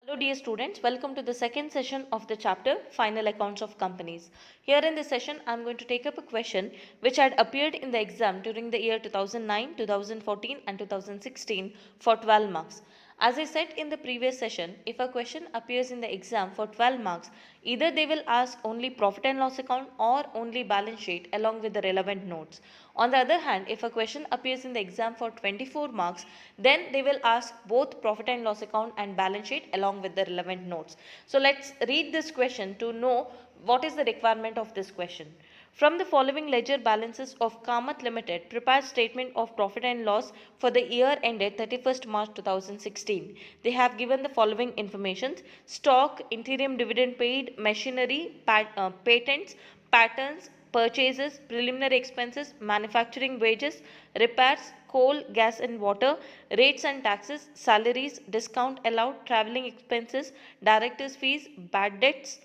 Hello dear students, welcome to the second session of the chapter Final Accounts of Companies. Here in this session I am going to take up a question which had appeared in the exam during the year 2009, 2014 and 2016 for 12 marks. As I said in the previous session, if a question appears in the exam for 12 marks, either they will ask only profit and loss account or only balance sheet along with the relevant notes. On the other hand, if a question appears in the exam for 24 marks, then they will ask both profit and loss account and balance sheet along with the relevant notes. So let's read this question to know what is the requirement of this question. From the following ledger balances of Kamath Limited, prepare statement of profit and loss for the year ended 31st March 2016. They have given the following information: stock, interim dividend paid, machinery, patents, patterns, purchases, preliminary expenses, manufacturing wages, repairs, coal, gas and water, rates and taxes, salaries, discount allowed, travelling expenses, directors' fees, bad debts,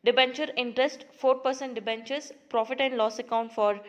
debenture interest, 4% debentures, profit and loss account for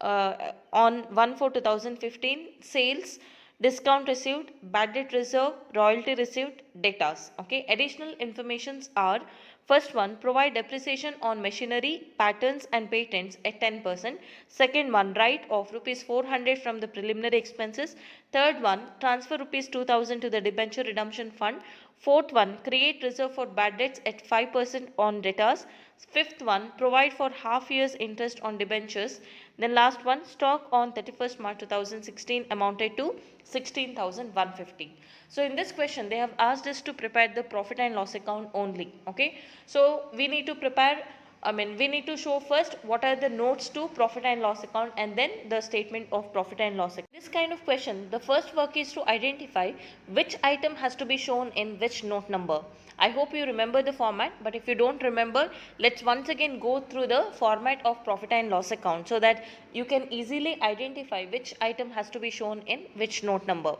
on 1/4/2015, sales, discount received, bad debt reserve, royalty received, debtors. Okay, additional informations are: first one, provide depreciation on machinery, patents and patents at 10%. Second one, write off rupees 400 from the preliminary expenses. Third one, transfer rupees 2000 to the debenture redemption fund. Fourth one, create reserve for bad debts at 5% on debtors. Fifth one, provide for half year's interest on debentures. Then last one, stock on 31st March 2016 amounted to 16,150. So in this question they have asked us to prepare the profit and loss account only. Okay, so we need to prepare, we need to show first what are the notes to profit and loss account and then the statement of profit and loss account. This kind of question, the first work is to identify which item has to be shown in which note number. I hope you remember the format, but if you don't remember, let's once again go through the format of profit and loss account so that you can easily identify which item has to be shown in which note number.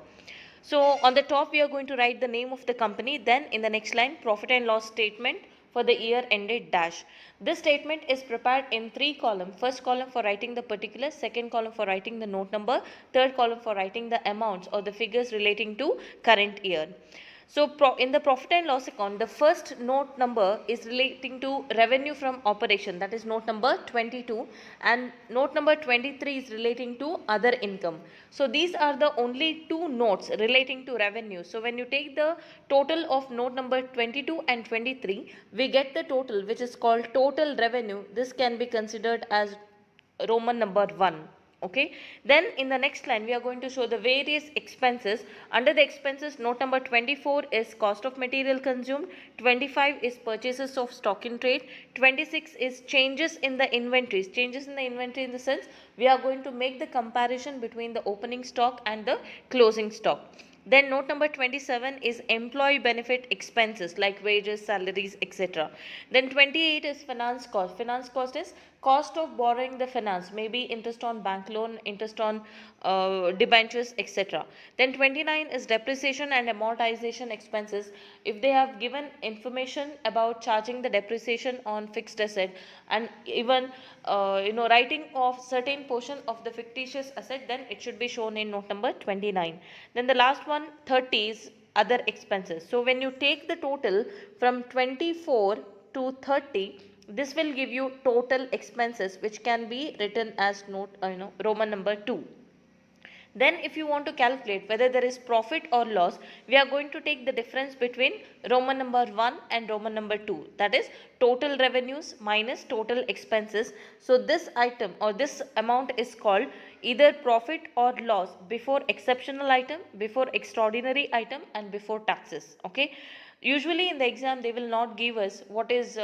So on the top we are going to write the name of the company, then in the next line profit and loss statement for the year ended dash. This statement is prepared in three columns. First column for writing the particulars, second column for writing the note number, third column for writing the amounts or the figures relating to current year. So in the profit and loss account, the first note number is relating to revenue from operation, that is note number 22, and note number 23 is relating to other income. So these are the only two notes relating to revenue. So when you take the total of note number 22 and 23, we get the total which is called total revenue. This can be considered as Roman number 1. Okay, then in the next line we are going to show the various expenses. Under the expenses, note number 24 is cost of material consumed, 25 is purchases of stock in trade, 26 is changes in the inventories. Changes in the inventory in the sense we are going to make the comparison between the opening stock and the closing stock. Then note number 27 is employee benefit expenses like wages, salaries, etc. Then 28 is finance cost. Finance cost is cost of borrowing the finance, maybe interest on bank loan, interest on debentures, etc. Then 29 is depreciation and amortization expenses. If they have given information about charging the depreciation on fixed asset and even writing off certain portion of the fictitious asset, then it should be shown in note number 29. Then the last one, 30, is other expenses. So when you take the total from 24 to 30, this will give you total expenses which can be written as note Roman number 2. Then if you want to calculate whether there is profit or loss, we are going to take the difference between Roman number 1 and Roman number 2, that is total revenues minus total expenses. So this item or this amount is called either profit or loss before exceptional item, before extraordinary item and before taxes. Okay, usually in the exam they will not give us what is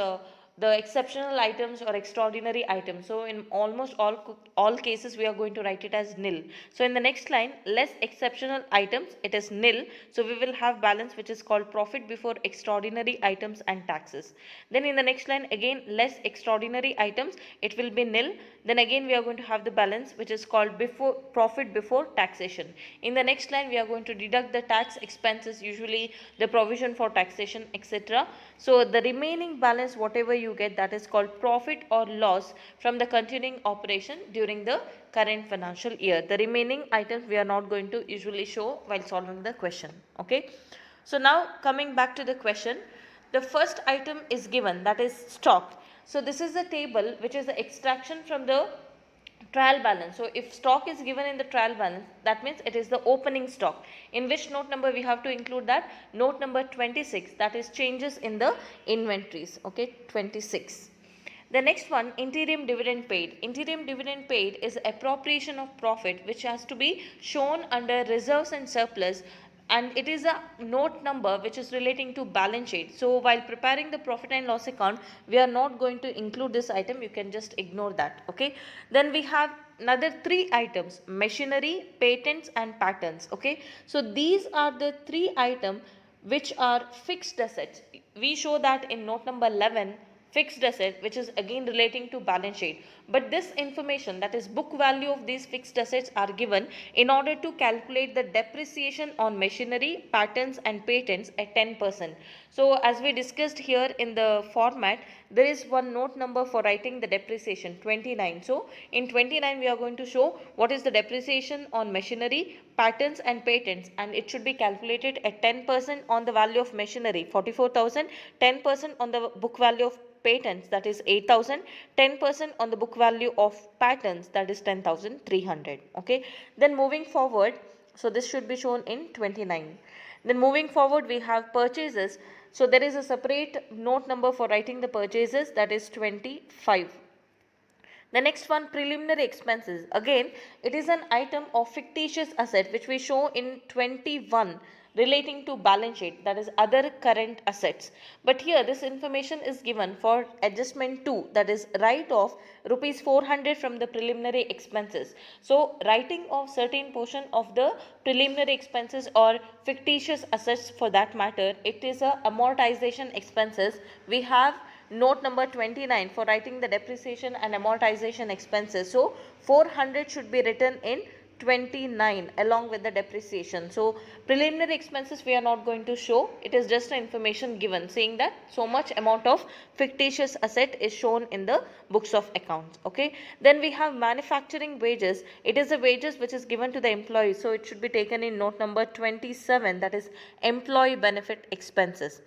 the exceptional items or extraordinary items. So in almost all cases we are going to write it as nil. So in the next line, less exceptional items, it is nil. So we will have balance which is called profit before extraordinary items and taxes. Then in the next line again, less extraordinary items, it will be nil. Then again we are going to have the balance which is called before profit before taxation. In the next line we are going to deduct the tax expenses, usually the provision for taxation, etc. So the remaining balance whatever you get, that is called profit or loss from the continuing operation during the current financial year. The remaining items we are not going to usually show while solving the question. Okay, So now coming back to the question, the first item is given, that is stock. So this is the table which is the extraction from the trial balance. So if stock is given in the trial balance, that means it is the opening stock. In which note number we have to include that? Note number 26, that is changes in the inventories. Okay, 26. The next one, interim dividend paid. Interim dividend paid is appropriation of profit which has to be shown under reserves and surplus, and it is a note number which is relating to balance sheet. So while preparing the profit and loss account, we are not going to include this item. You can just ignore that. Okay. Then we have another three items: machinery, patents and patents. Okay. So these are the three items which are fixed assets. We show that in note number 11, fixed asset, which is again relating to balance sheet. But this information, that is book value of these fixed assets, are given in order to calculate the depreciation on machinery, patents and patents at 10%. So as we discussed here in the format, there is one note number for writing the depreciation, 29. So in 29 we are going to show what is the depreciation on machinery, patents and patents, and it should be calculated at 10% on the value of machinery, 44,000, 10% on the book value of patents, that is 8,000, 10% on the book value of patents, that is 10,300. Okay. Then moving forward, so this should be shown in 29. Then moving forward, we have purchases. So there is a separate note number for writing the purchases, that is 25. The next one, preliminary expenses. Again, it is an item of fictitious asset which we show in 21 relating to balance sheet, that is other current assets. But here this information is given for adjustment 2, that is write off rupees 400 from the preliminary expenses. So writing off certain portion of the preliminary expenses or fictitious assets for that matter, it is a amortization expenses. We have note number 29 for writing the depreciation and amortization expenses. So 400 should be written in 29 along with the depreciation. So preliminary expenses we are not going to show. It is just an information given saying that so much amount of fictitious asset is shown in the books of accounts. Okay. Then we have manufacturing wages. It is the wages which is given to the employee. So it should be taken in note number 27, that is employee benefit expenses.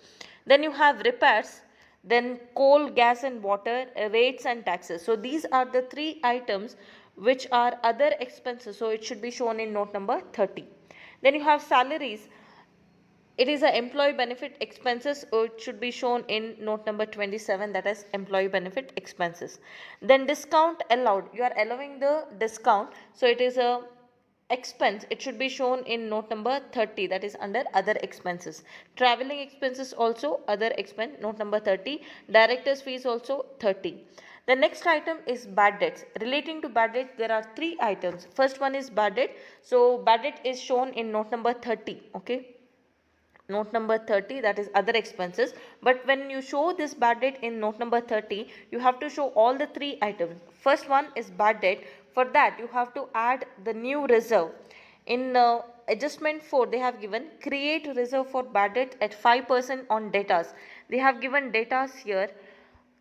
Then you have repairs, then coal, gas and water, rates and taxes. So these are the three items which are other expenses. So it should be shown in note number 30. Then you have salaries. It is a employee benefit expenses, or it should be shown in note number 27, that is employee benefit expenses. Then discount allowed. You are allowing the discount. So it is a expense, it should be shown in note number 30, that is under other expenses. Traveling expenses also other expense, note number 30. Directors fees also 30. The next item is bad debts. Relating to bad debts, there are three items. First one is bad debt. So bad debt is shown in note number 30. Okay. Note number 30, that is other expenses. But when you show this bad debt in note number 30, you have to show all the three items. First one is bad debt. For that you have to add the new reserve. In adjustment 4, they have given create reserve for bad debt at 5% on datas. They have given datas here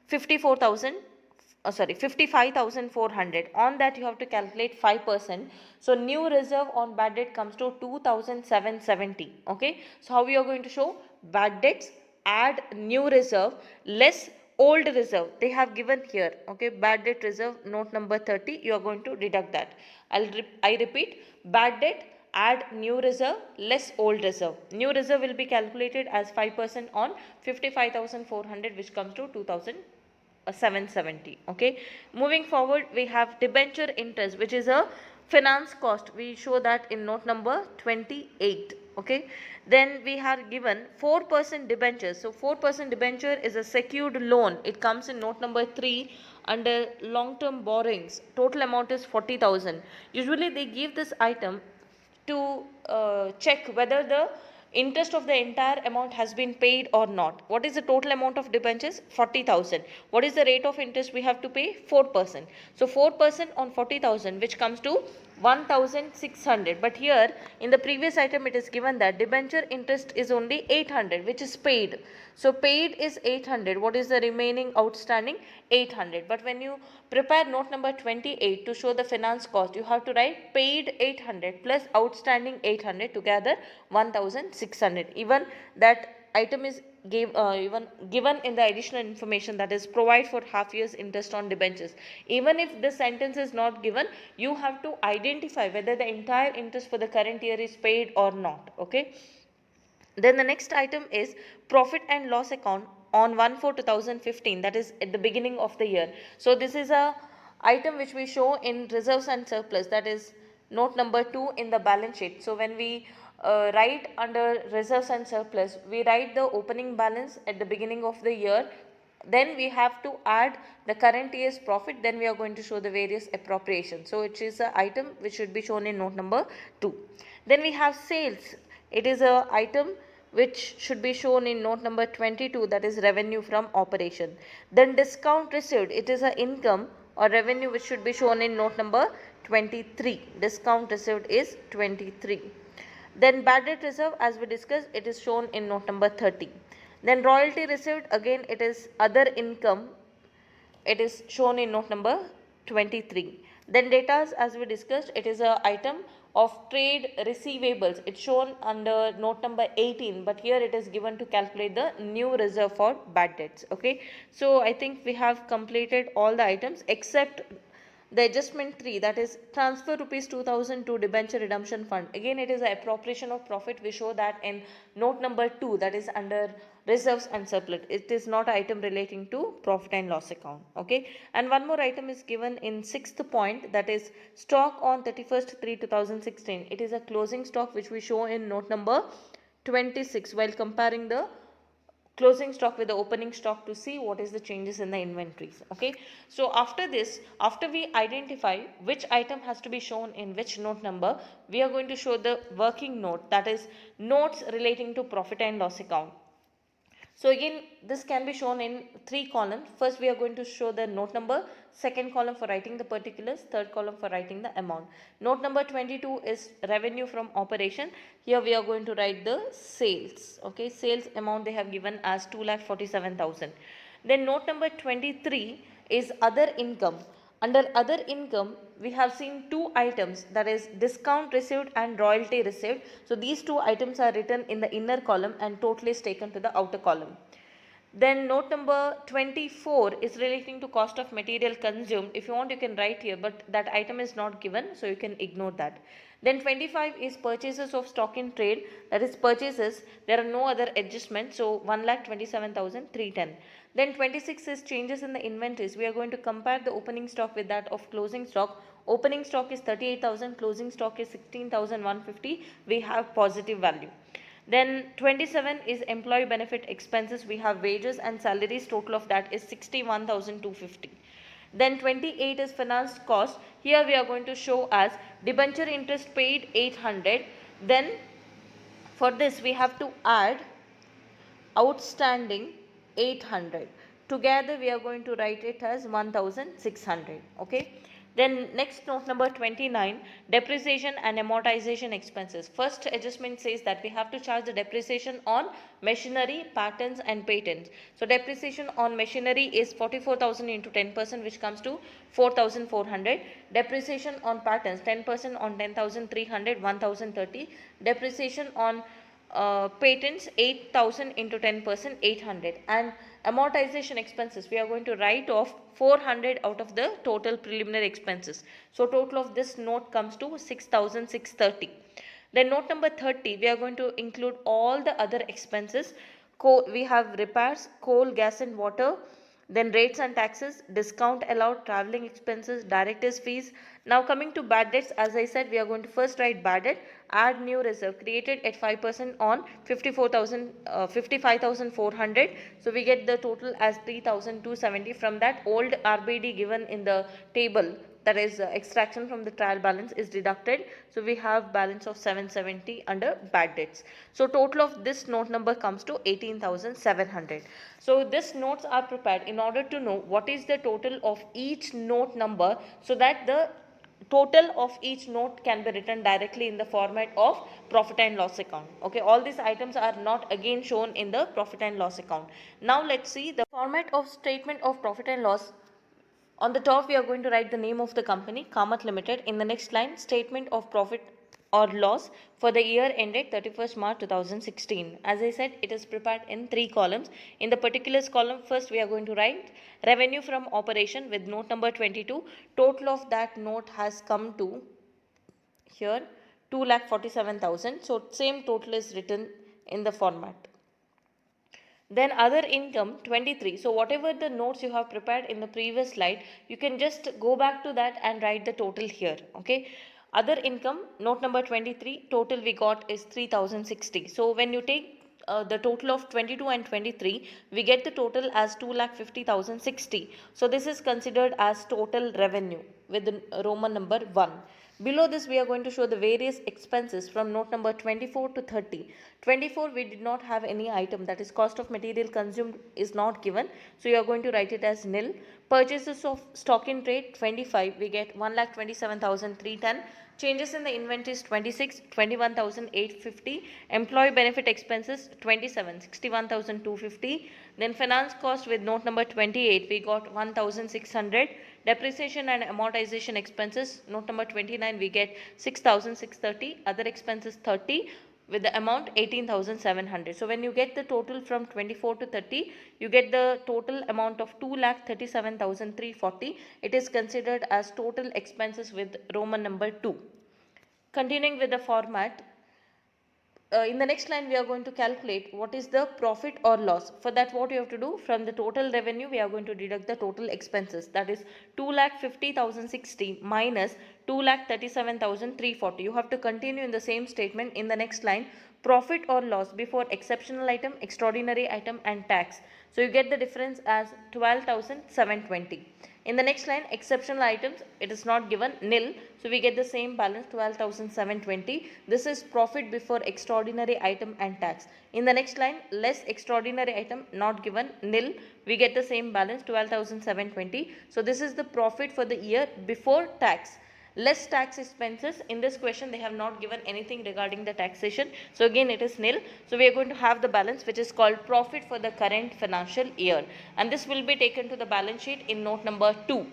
55,400. On that you have to calculate 5%. So new reserve on bad debt comes to 2,770. Okay. So how we are going to show? Bad debts, add new reserve, less old reserve. They have given here. Okay. Bad debt reserve, note number 30. You are going to deduct that. I repeat, bad debt, add new reserve, less old reserve. New reserve will be calculated as 5% on 55,400, which comes to 2,770. Okay. Moving forward, we have debenture interest, which is a finance cost. We show that in note number 28. Okay. Then we are given 4% debentures. So 4% debenture is a secured loan. It comes in note number 3 under long term borrowings. Total amount is 40,000. Usually they give this item to check whether the interest of the entire amount has been paid or not. What is the total amount of debentures? 40,000. What is the rate of interest we have to pay? 4%. So 4% on 40,000, which comes to 1600, but here in the previous item it is given that debenture interest is only 800, which is paid. So paid is 800. What is the remaining outstanding? 800. But when you prepare note number 28 to show the finance cost, you have to write paid 800 plus outstanding 800, together 1600. Even that item is even given in the additional information, that is provide for half year's interest on debentures. Even if this sentence is not given, you have to identify whether the entire interest for the current year is paid or not. Okay. Then the next item is profit and loss account on 1/4/2015, that is at the beginning of the year. So this is a item which we show in reserves and surplus, that is note number 2 in the balance sheet. So when we write under reserves and surplus, we write the opening balance at the beginning of the year, then we have to add the current year's profit, then we are going to show the various appropriations. So it is an item which should be shown in note number 2. Then we have sales. It is a item which should be shown in note number 22, that is revenue from operation. Then discount received, it is a income or revenue which should be shown in note number 23. Discount received is 23. Then bad debt reserve, as we discussed, it is shown in note number 30. Then royalty received, again it is other income, it is shown in note number 23. Then debtors, as we discussed, it is a item of trade receivables. It's shown under note number 18, but here it is given to calculate the new reserve for bad debts. Okay, so I think we have completed all the items except the adjustment 3, that is transfer rupees 2000 to debenture redemption fund. Again it is an appropriation of profit. We show that in note number 2, that is under reserves and surplus. It is not an item relating to profit and loss account. Okay, and one more item is given in 6th point, that is stock on 31st/3/2016. It is a closing stock which we show in note number 26 while comparing the closing stock with the opening stock to see what is the changes in the inventories. Okay, so after this, after we identify which item has to be shown in which note number, we are going to show the working note, that is notes relating to profit and loss account. So again, this can be shown in 3 columns. First we are going to show the note number, second column for writing the particulars, third column for writing the amount. Note number 22 is revenue from operation. Here we are going to write the sales. Okay, sales amount they have given as 2,47,000. Then note number 23 is other income. Under other income, we have seen 2 items, that is discount received and royalty received. So these 2 items are written in the inner column and total is taken to the outer column. Then note number 24 is relating to cost of material consumed. If you want, you can write here, but that item is not given, so you can ignore that. Then 25 is purchases of stock in trade, that is purchases. There are no other adjustments, so 1,27,310. Then 26 is changes in the inventories. We are going to compare the opening stock with that of closing stock. Opening stock is 38,000, closing stock is 16,150. We have positive value. Then 27 is employee benefit expenses. We have wages and salaries. Total of that is 61,250. Then 28 is finance cost. Here we are going to show as debenture interest paid 800. Then for this we have to add outstanding 800. Together we are going to write it as 1600. Okay. Then next note number 29, depreciation and amortization expenses. First adjustment says that we have to charge the depreciation on machinery, patents and patents. So depreciation on machinery is 44,000 into 10%, which comes to 4,400. Depreciation on patents 10% on 10,300, 1,030. Depreciation on patents 8,000 into 10%, 800. And amortization expenses, we are going to write off 400 out of the total preliminary expenses. So total of this note comes to 6,630. Then note number 30, we are going to include all the other expenses. We have repairs, coal, gas and water. Then rates and taxes, discount allowed, travelling expenses, directors fees. Now coming to bad debts, as I said, we are going to first write bad debt, add new reserve created at 5% on 55,400. So we get the total as 3,270. From that, old RBD given in the table, that is extraction from the trial balance, is deducted. So we have balance of 770 under bad debts. So total of this note number comes to 18,700. So these notes are prepared in order to know what is the total of each note number, so that the total of each note can be written directly in the format of profit and loss account. Okay, all these items are not again shown in the profit and loss account. Now let's see the format of statement of profit and loss. On the top, we are going to write the name of the company, Kamath Limited. In the next line, statement of profit or loss for the year ended 31st March 2016. As I said, it is prepared in 3 columns. In the particulars column, first we are going to write revenue from operation with note number 22. Total of that note has come to here 2,47,000. So same total is written in the format. Then other income 23. So whatever the notes you have prepared in the previous slide, you can just go back to that and write the total here. Okay. Other income note number 23, total we got is 3,060. So when you take the total of 22 and 23, we get the total as 2,50,060. So this is considered as total revenue with the Roman number 1. Below this, we are going to show the various expenses from note number 24 to 30. 24, we did not have any item, that is cost of material consumed is not given. So you are going to write it as nil. Purchases of stock in trade 25, we get 1,27,310. Changes in the inventories 26, 21,850. Employee benefit expenses 27, 61,250. Then finance cost with note number 28, we got 1,600. Depreciation and amortization expenses, note number 29, we get 6,630. Other expenses 30 with the amount 18,700. So when you get the total from 24 to 30, you get the total amount of 2,37,340. It is considered as total expenses with Roman number 2. Continuing with the format, in the next line we are going to calculate what is the profit or loss. For that, what you have to do, from the total revenue we are going to deduct the total expenses, that is 2,50,060 minus 2,37,340. You have to continue in the same statement. In the next line, profit or loss before exceptional item, extraordinary item and tax. So you get the difference as 12,720. In the next line, exceptional items, it is not given, nil. So we get the same balance, 12,720. This is profit before extraordinary item and tax. In the next line, less extraordinary item, not given, nil. We get the same balance, 12,720. So this is the profit for the year before tax. Less tax expenses. In this question, they have not given anything regarding the taxation. So again, it is nil. So we are going to have the balance which is called profit for the current financial year. And this will be taken to the balance sheet in note number 2.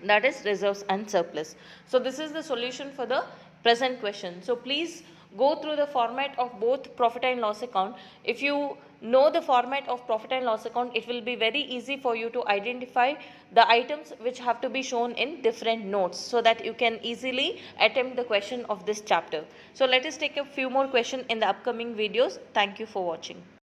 That is reserves and surplus. So this is the solution for the present question. So please go through the format of both profit and loss account. If you know the format of profit and loss account, it will be very easy for you to identify the items which have to be shown in different notes, so that you can easily attempt the question of this chapter. So let us take a few more questions in the upcoming videos. Thank you for watching.